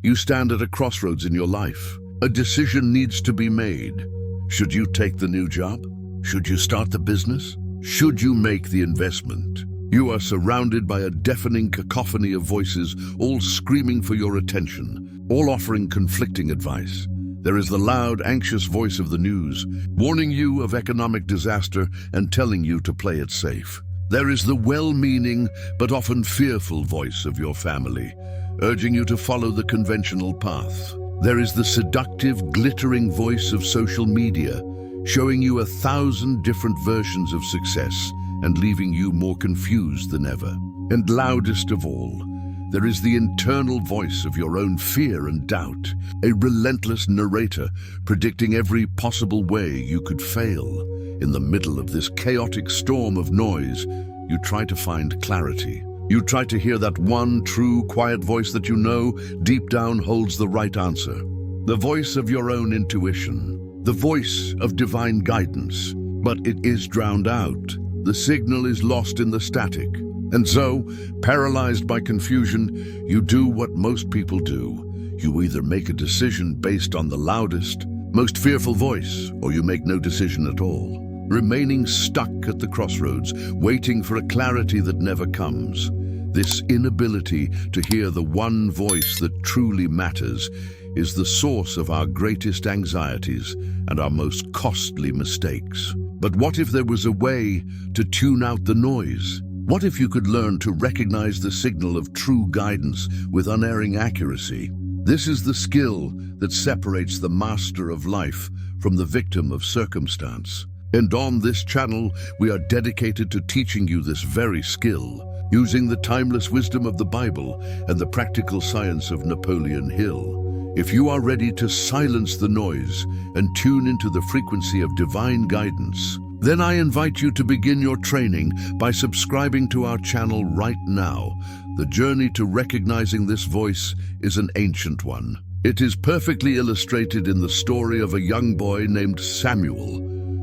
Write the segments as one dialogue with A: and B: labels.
A: You stand at a crossroads in your life. A decision needs to be made. Should you take the new job? Should you start the business? Should you make the investment? You are surrounded by a deafening cacophony of voices, all screaming for your attention, all offering conflicting advice. There is the loud, anxious voice of the news, warning you of economic disaster and telling you to play it safe. There is the well-meaning but often fearful voice of your family, urging you to follow the conventional path. There is the seductive, glittering voice of social media, showing you 1,000 different versions of success and leaving you more confused than ever. And loudest of all, there is the internal voice of your own fear and doubt, a relentless narrator predicting every possible way you could fail. In the middle of this chaotic storm of noise, you try to find clarity. You try to hear that one true, quiet voice that you know deep down holds the right answer. The voice of your own intuition, the voice of divine guidance. But it is drowned out. The signal is lost in the static. And so, paralyzed by confusion, you do what most people do. You either make a decision based on the loudest, most fearful voice, or you make no decision at all, remaining stuck at the crossroads, waiting for a clarity that never comes. This inability to hear the one voice that truly matters is the source of our greatest anxieties and our most costly mistakes. But what if there was a way to tune out the noise? What if you could learn to recognize the signal of true guidance with unerring accuracy? This is the skill that separates the master of life from the victim of circumstance. And on this channel, we are dedicated to teaching you this very skill, using the timeless wisdom of the Bible and the practical science of Napoleon Hill. If you are ready to silence the noise and tune into the frequency of divine guidance, then I invite you to begin your training by subscribing to our channel right now. The journey to recognizing this voice is an ancient one. It is perfectly illustrated in the story of a young boy named Samuel,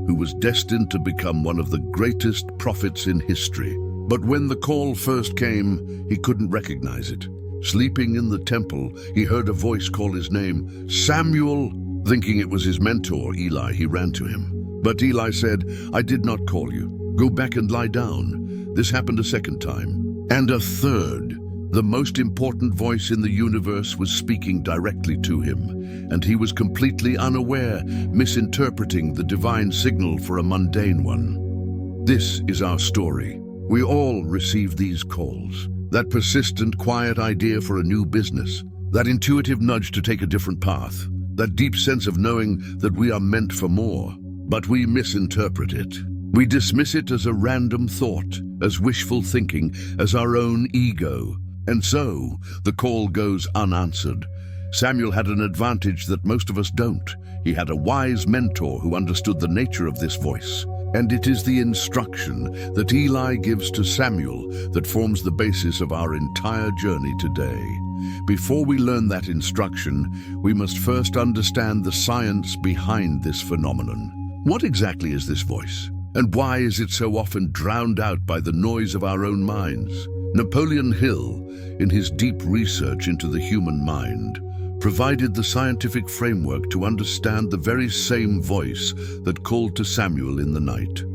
A: who was destined to become one of the greatest prophets in history. But when the call first came, he couldn't recognize it. Sleeping in the temple, he heard a voice call his name, Samuel. Thinking it was his mentor, Eli, he ran to him. But Eli said, I did not call you. Go back and lie down. This happened a second time. And a third. The most important voice in the universe was speaking directly to him, and he was completely unaware, misinterpreting the divine signal for a mundane one. This is our story. We all receive these calls. That persistent, quiet idea for a new business. That intuitive nudge to take a different path. That deep sense of knowing that we are meant for more. But we misinterpret it. We dismiss it as a random thought, as wishful thinking, as our own ego. And so, the call goes unanswered. Samuel had an advantage that most of us don't. He had a wise mentor who understood the nature of this voice. And it is the instruction that Eli gives to Samuel that forms the basis of our entire journey today. Before we learn that instruction, we must first understand the science behind this phenomenon. What exactly is this voice? And why is it so often drowned out by the noise of our own minds? Napoleon Hill, in his deep research into the human mind, provided the scientific framework to understand the very same voice that called to Samuel in the night.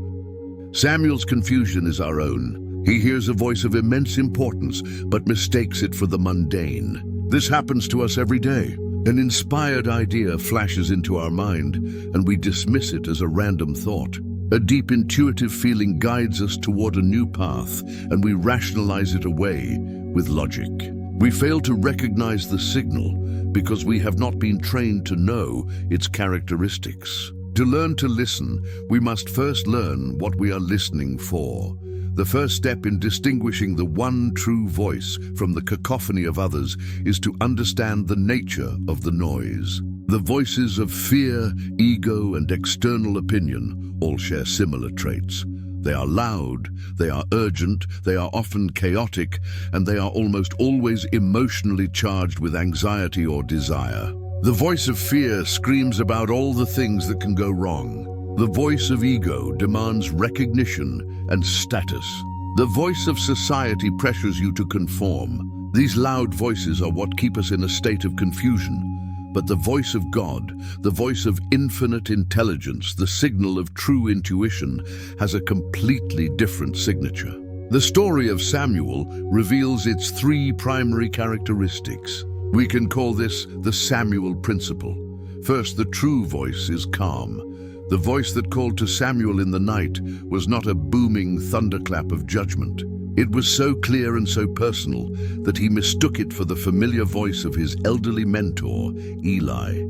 A: Samuel's confusion is our own. He hears a voice of immense importance, but mistakes it for the mundane. This happens to us every day. An inspired idea flashes into our mind, and we dismiss it as a random thought. A deep intuitive feeling guides us toward a new path, and we rationalize it away with logic. We fail to recognize the signal because we have not been trained to know its characteristics. To learn to listen, we must first learn what we are listening for. The first step in distinguishing the one true voice from the cacophony of others is to understand the nature of the noise. The voices of fear, ego, and external opinion all share similar traits. They are loud, they are urgent, they are often chaotic, and they are almost always emotionally charged with anxiety or desire. The voice of fear screams about all the things that can go wrong. The voice of ego demands recognition and status. The voice of society pressures you to conform. These loud voices are what keep us in a state of confusion. But the voice of God, the voice of infinite intelligence, the signal of true intuition, has a completely different signature. The story of Samuel reveals its three primary characteristics. We can call this the Samuel principle. First, the true voice is calm. The voice that called to Samuel in the night was not a booming thunderclap of judgment. It was so clear and so personal that he mistook it for the familiar voice of his elderly mentor, Eli.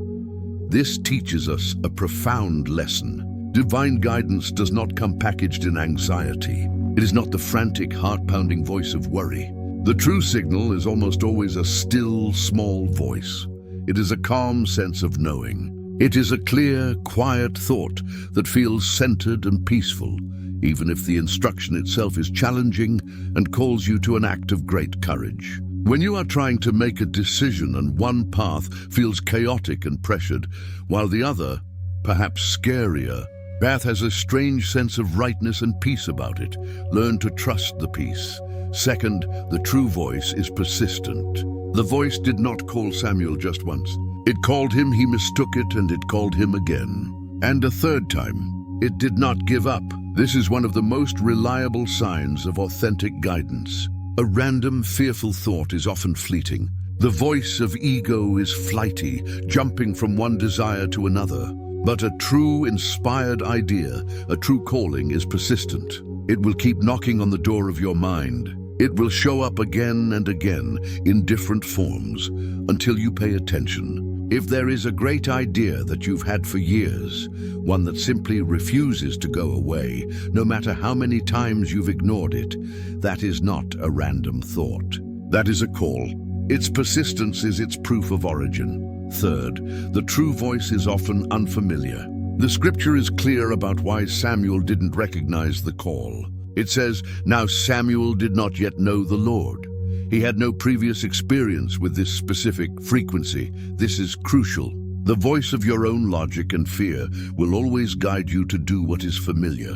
A: This teaches us a profound lesson. Divine guidance does not come packaged in anxiety. It is not the frantic, heart-pounding voice of worry. The true signal is almost always a still, small voice. It is a calm sense of knowing. It is a clear, quiet thought that feels centered and peaceful, even if the instruction itself is challenging and calls you to an act of great courage. When you are trying to make a decision and one path feels chaotic and pressured, while the other, perhaps scarier, path has a strange sense of rightness and peace about it, learn to trust the peace. Second, the true voice is persistent. The voice did not call Samuel just once. It called him, he mistook it, and it called him again. And a third time, it did not give up. This is one of the most reliable signs of authentic guidance. A random, fearful thought is often fleeting. The voice of ego is flighty, jumping from one desire to another. But a true, inspired idea, a true calling, is persistent. It will keep knocking on the door of your mind. It will show up again and again in different forms until you pay attention. If there is a great idea that you've had for years, one that simply refuses to go away, no matter how many times you've ignored it, that is not a random thought. That is a call. Its persistence is its proof of origin. Third, the true voice is often unfamiliar. The scripture is clear about why Samuel didn't recognize the call. It says, "Now Samuel did not yet know the Lord." He had no previous experience with this specific frequency. This is crucial. The voice of your own logic and fear will always guide you to do what is familiar,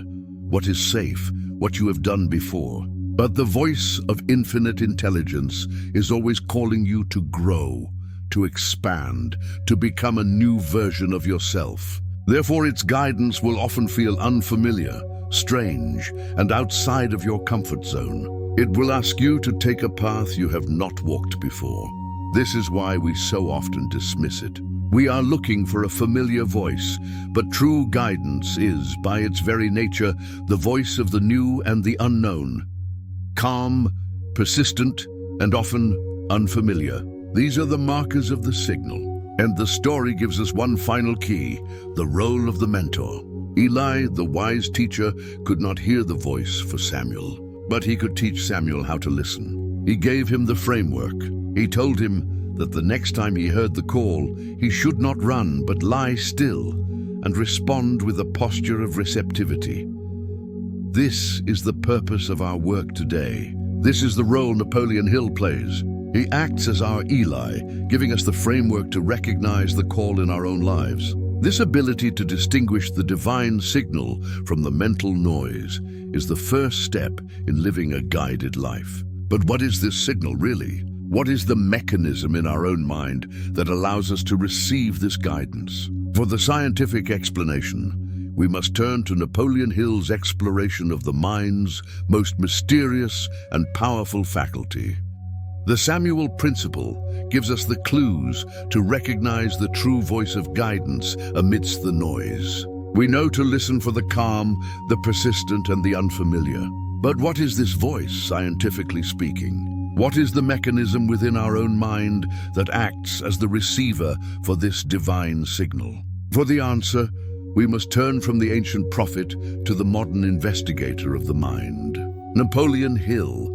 A: what is safe, what you have done before. But the voice of infinite intelligence is always calling you to grow, to expand, to become a new version of yourself. Therefore, its guidance will often feel unfamiliar, strange, and outside of your comfort zone. It will ask you to take a path you have not walked before. This is why we so often dismiss it. We are looking for a familiar voice, but true guidance is, by its very nature, the voice of the new and the unknown. Calm, persistent, and often unfamiliar. These are the markers of the signal. And the story gives us one final key, the role of the mentor. Eli, the wise teacher, could not hear the voice for Samuel, but he could teach Samuel how to listen. He gave him the framework. He told him that the next time he heard the call, he should not run but lie still and respond with a posture of receptivity. This is the purpose of our work today. This is the role Napoleon Hill plays. He acts as our Eli, giving us the framework to recognize the call in our own lives. This ability to distinguish the divine signal from the mental noise is the first step in living a guided life. But what is this signal really? What is the mechanism in our own mind that allows us to receive this guidance? For the scientific explanation, we must turn to Napoleon Hill's exploration of the mind's most mysterious and powerful faculty. The Samuel principle gives us the clues to recognize the true voice of guidance amidst the noise. We know to listen for the calm, the persistent, and the unfamiliar. But what is this voice, scientifically speaking? What is the mechanism within our own mind that acts as the receiver for this divine signal? For the answer, we must turn from the ancient prophet to the modern investigator of the mind. Napoleon Hill,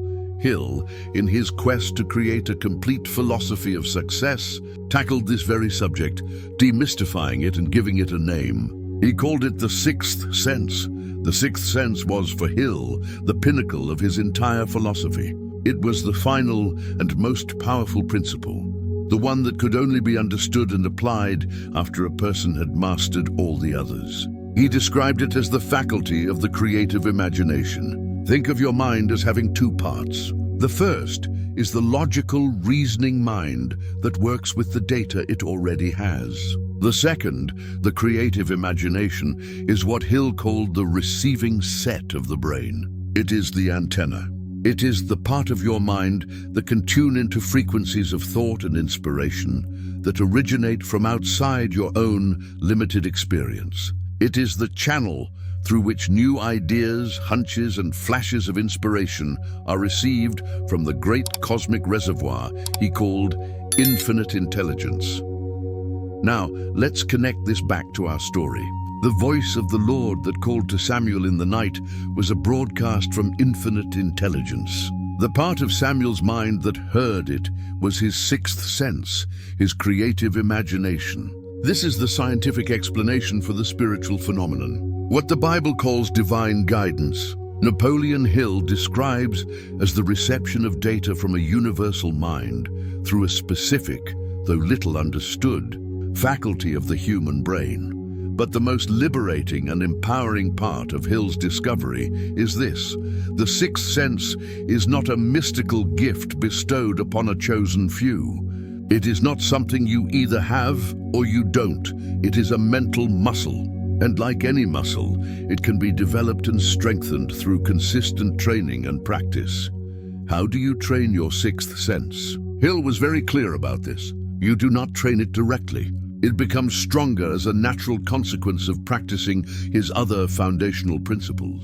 A: in his quest to create a complete philosophy of success, tackled this very subject, demystifying it and giving it a name. He called it the sixth sense. The sixth sense was, for Hill, the pinnacle of his entire philosophy. It was the final and most powerful principle, the one that could only be understood and applied after a person had mastered all the others. He described it as the faculty of the creative imagination. Think of your mind as having two parts. The first is the logical, reasoning mind that works with the data it already has. The second, the creative imagination, is what Hill called the receiving set of the brain. It is the antenna. It is the part of your mind that can tune into frequencies of thought and inspiration that originate from outside your own limited experience. It is the channel through which new ideas, hunches, and flashes of inspiration are received from the great cosmic reservoir he called infinite intelligence. Now, let's connect this back to our story. The voice of the Lord that called to Samuel in the night was a broadcast from infinite intelligence. The part of Samuel's mind that heard it was his sixth sense, his creative imagination. This is the scientific explanation for the spiritual phenomenon, what the Bible calls divine guidance. Napoleon Hill describes as the reception of data from a universal mind through a specific, though little understood, faculty of the human brain. But the most liberating and empowering part of Hill's discovery is this: the sixth sense is not a mystical gift bestowed upon a chosen few. It is not something you either have or you don't. It is a mental muscle. And like any muscle, it can be developed and strengthened through consistent training and practice. How do you train your sixth sense? Hill was very clear about this. You do not train it directly. It becomes stronger as a natural consequence of practicing his other foundational principles.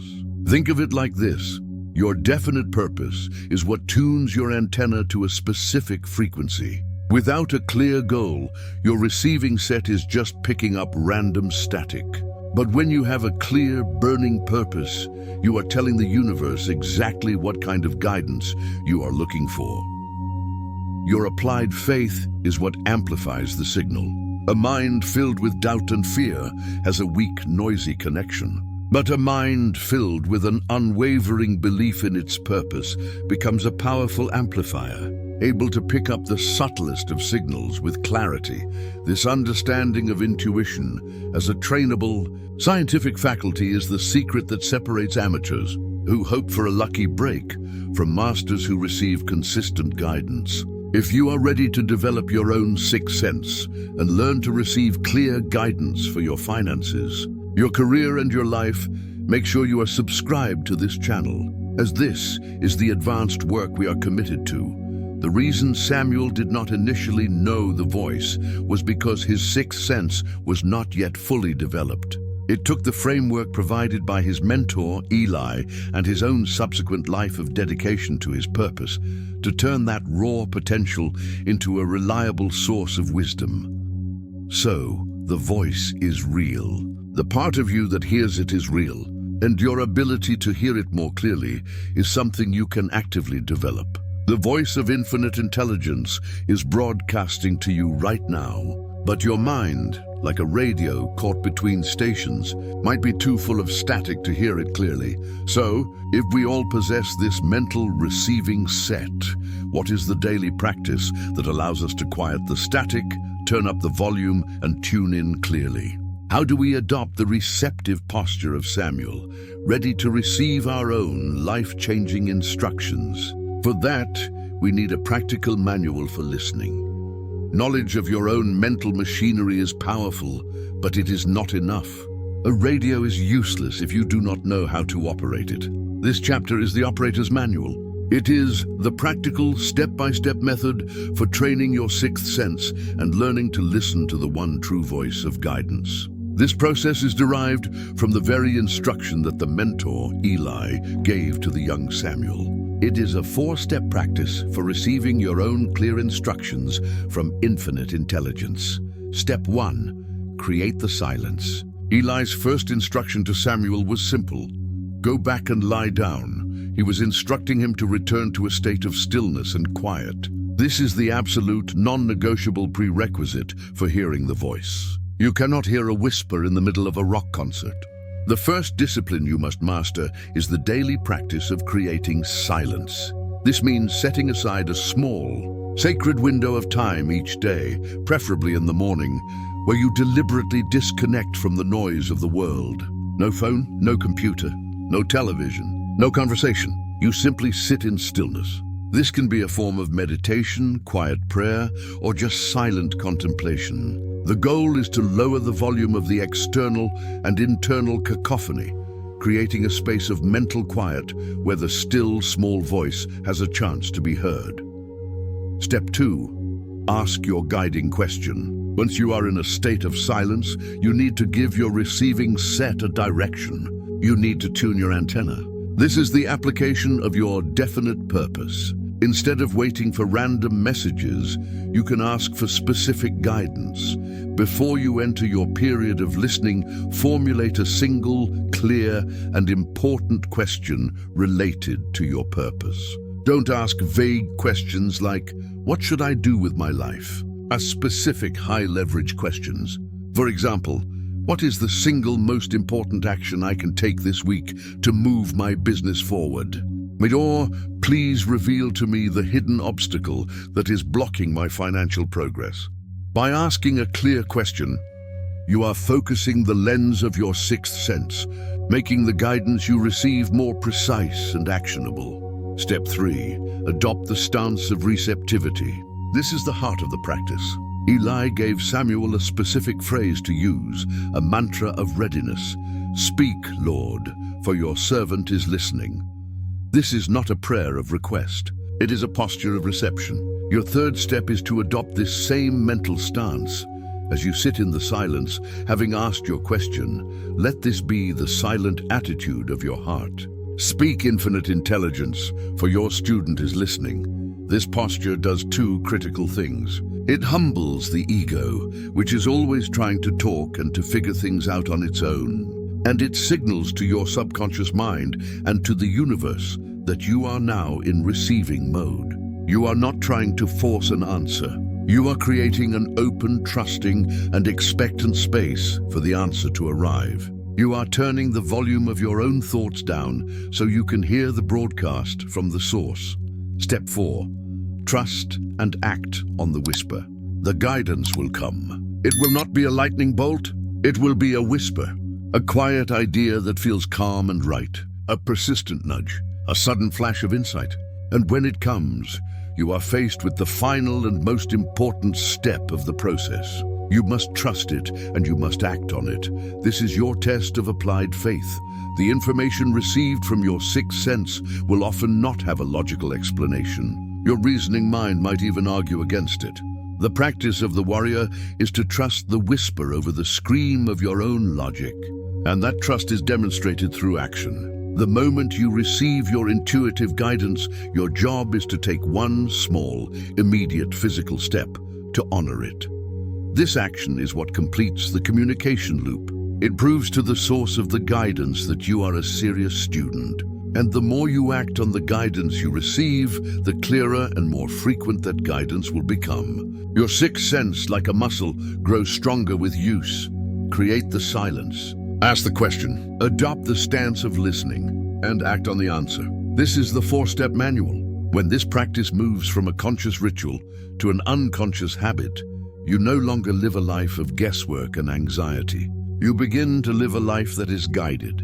A: Think of it like this. Your definite purpose is what tunes your antenna to a specific frequency. Without a clear goal, your receiving set is just picking up random static. But when you have a clear, burning purpose, you are telling the universe exactly what kind of guidance you are looking for. Your applied faith is what amplifies the signal. A mind filled with doubt and fear has a weak, noisy connection. But a mind filled with an unwavering belief in its purpose becomes a powerful amplifier, able to pick up the subtlest of signals with clarity. This understanding of intuition as a trainable, scientific faculty is the secret that separates amateurs who hope for a lucky break from masters who receive consistent guidance. If you are ready to develop your own sixth sense and learn to receive clear guidance for your finances, your career and your life, make sure you are subscribed to this channel, as this is the advanced work we are committed to. The reason Samuel did not initially know the voice was because his sixth sense was not yet fully developed. It took the framework provided by his mentor, Eli, and his own subsequent life of dedication to his purpose to turn that raw potential into a reliable source of wisdom. So, the voice is real. The part of you that hears it is real, and your ability to hear it more clearly is something you can actively develop. The voice of infinite intelligence is broadcasting to you right now, but your mind, like a radio caught between stations, might be too full of static to hear it clearly. So, if we all possess this mental receiving set, what is the daily practice that allows us to quiet the static, turn up the volume, and tune in clearly? How do we adopt the receptive posture of Samuel, ready to receive our own life-changing instructions? For that, we need a practical manual for listening. Knowledge of your own mental machinery is powerful, but it is not enough. A radio is useless if you do not know how to operate it. This chapter is the operator's manual. It is the practical, step-by-step method for training your sixth sense and learning to listen to the one true voice of guidance. This process is derived from the very instruction that the mentor, Eli, gave to the young Samuel. It is a four-step practice for receiving your own clear instructions from infinite intelligence. Step 1. Create the silence. Eli's first instruction to Samuel was simple. Go back and lie down. He was instructing him to return to a state of stillness and quiet. This is the absolute, non-negotiable prerequisite for hearing the voice. You cannot hear a whisper in the middle of a rock concert. The first discipline you must master is the daily practice of creating silence. This means setting aside a small, sacred window of time each day, preferably in the morning, where you deliberately disconnect from the noise of the world. No phone, no computer, no television, no conversation. You simply sit in stillness. This can be a form of meditation, quiet prayer, or just silent contemplation. The goal is to lower the volume of the external and internal cacophony, creating a space of mental quiet where the still, small voice has a chance to be heard. Step 2. Ask your guiding question. Once you are in a state of silence, you need to give your receiving set a direction. You need to tune your antenna. This is the application of your definite purpose. Instead of waiting for random messages, you can ask for specific guidance. Before you enter your period of listening, formulate a single, clear, and important question related to your purpose. Don't ask vague questions like, "What should I do with my life?" Ask specific, high-leverage questions. For example, what is the single most important action I can take this week to move my business forward? Or, please reveal to me the hidden obstacle that is blocking my financial progress. By asking a clear question, you are focusing the lens of your sixth sense, making the guidance you receive more precise and actionable. Step 3. Adopt the stance of receptivity. This is the heart of the practice. Eli gave Samuel a specific phrase to use, a mantra of readiness. "Speak, Lord, for your servant is listening." This is not a prayer of request. It is a posture of reception. Your third step is to adopt this same mental stance. As you sit in the silence, having asked your question, let this be the silent attitude of your heart. Speak, infinite intelligence, for your student is listening. This posture does two critical things. It humbles the ego, which is always trying to talk and to figure things out on its own. And it signals to your subconscious mind and to the universe that you are now in receiving mode. You are not trying to force an answer. You are creating an open, trusting, and expectant space for the answer to arrive. You are turning the volume of your own thoughts down so you can hear the broadcast from the source. Step 4. Trust and act on the whisper. The guidance will come. It will not be a lightning bolt. It will be a whisper. A quiet idea that feels calm and right. A persistent nudge. A sudden flash of insight. And when it comes, you are faced with the final and most important step of the process. You must trust it and you must act on it. This is your test of applied faith. The information received from your sixth sense will often not have a logical explanation. Your reasoning mind might even argue against it. The practice of the warrior is to trust the whisper over the scream of your own logic. And that trust is demonstrated through action. The moment you receive your intuitive guidance, your job is to take one small, immediate physical step to honor it. This action is what completes the communication loop. It proves to the source of the guidance that you are a serious student. And the more you act on the guidance you receive, the clearer and more frequent that guidance will become. Your sixth sense, like a muscle, grows stronger with use. Create the silence. Ask the question. Adopt the stance of listening. And act on the answer. This is the 4-step manual. When this practice moves from a conscious ritual to an unconscious habit, you no longer live a life of guesswork and anxiety. You begin to live a life that is guided.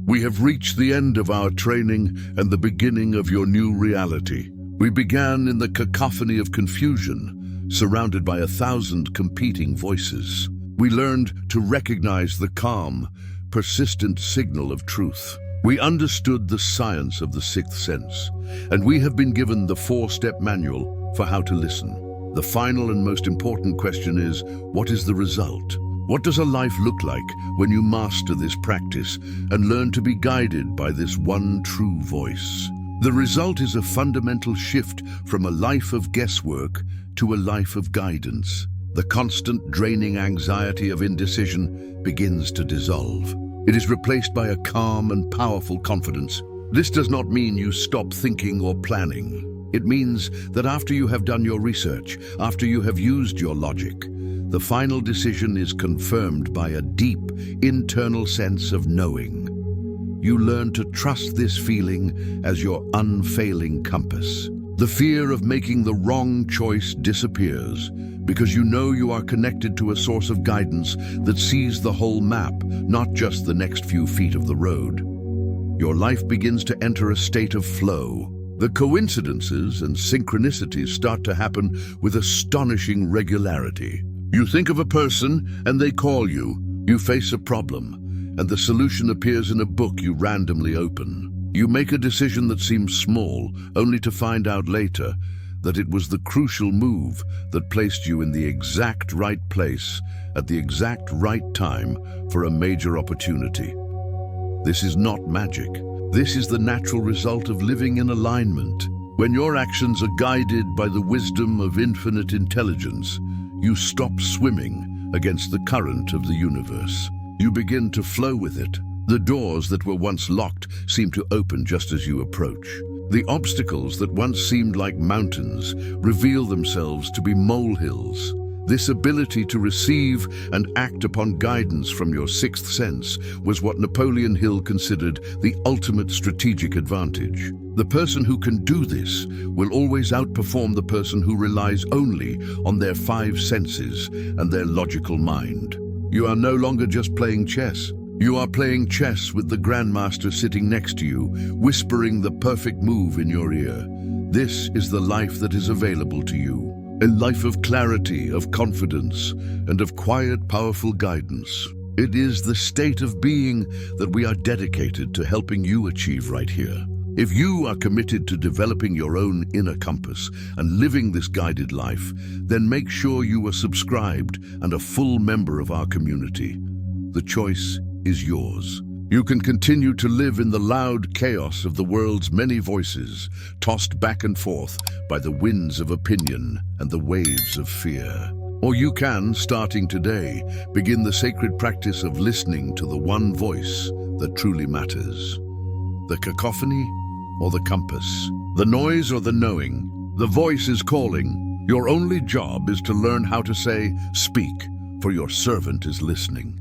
A: We have reached the end of our training and the beginning of your new reality. We began in the cacophony of confusion, surrounded by 1,000 competing voices. We learned to recognize the calm, persistent signal of truth. We understood the science of the sixth sense, and we have been given the 4-step manual for how to listen. The final and most important question is, what is the result? What does a life look like when you master this practice and learn to be guided by this one true voice? The result is a fundamental shift from a life of guesswork to a life of guidance. The constant draining anxiety of indecision begins to dissolve. It is replaced by a calm and powerful confidence. This does not mean you stop thinking or planning. It means that after you have done your research, after you have used your logic, the final decision is confirmed by a deep, internal sense of knowing. You learn to trust this feeling as your unfailing compass. The fear of making the wrong choice disappears because you know you are connected to a source of guidance that sees the whole map, not just the next few feet of the road. Your life begins to enter a state of flow, The coincidences and synchronicities start to happen with astonishing regularity. You think of a person and they call you. You face a problem, and the solution appears in a book you randomly open. You make a decision that seems small, only to find out later that it was the crucial move that placed you in the exact right place at the exact right time for a major opportunity. This is not magic. This is the natural result of living in alignment. When your actions are guided by the wisdom of infinite intelligence, you stop swimming against the current of the universe. You begin to flow with it. The doors that were once locked seem to open just as you approach. The obstacles that once seemed like mountains reveal themselves to be molehills. This ability to receive and act upon guidance from your sixth sense was what Napoleon Hill considered the ultimate strategic advantage. The person who can do this will always outperform the person who relies only on their five senses and their logical mind. You are no longer just playing chess. You are playing chess with the grandmaster sitting next to you, whispering the perfect move in your ear. This is the life that is available to you. A life of clarity, of confidence, and of quiet, powerful guidance. It is the state of being that we are dedicated to helping you achieve right here. If you are committed to developing your own inner compass and living this guided life, then make sure you are subscribed and a full member of our community. The choice is yours. You can continue to live in the loud chaos of the world's many voices, tossed back and forth by the winds of opinion and the waves of fear. Or you can, starting today, begin the sacred practice of listening to the one voice that truly matters. The cacophony or the compass, the noise or the knowing, the voice is calling. Your only job is to learn how to say, "Speak, for your servant is listening."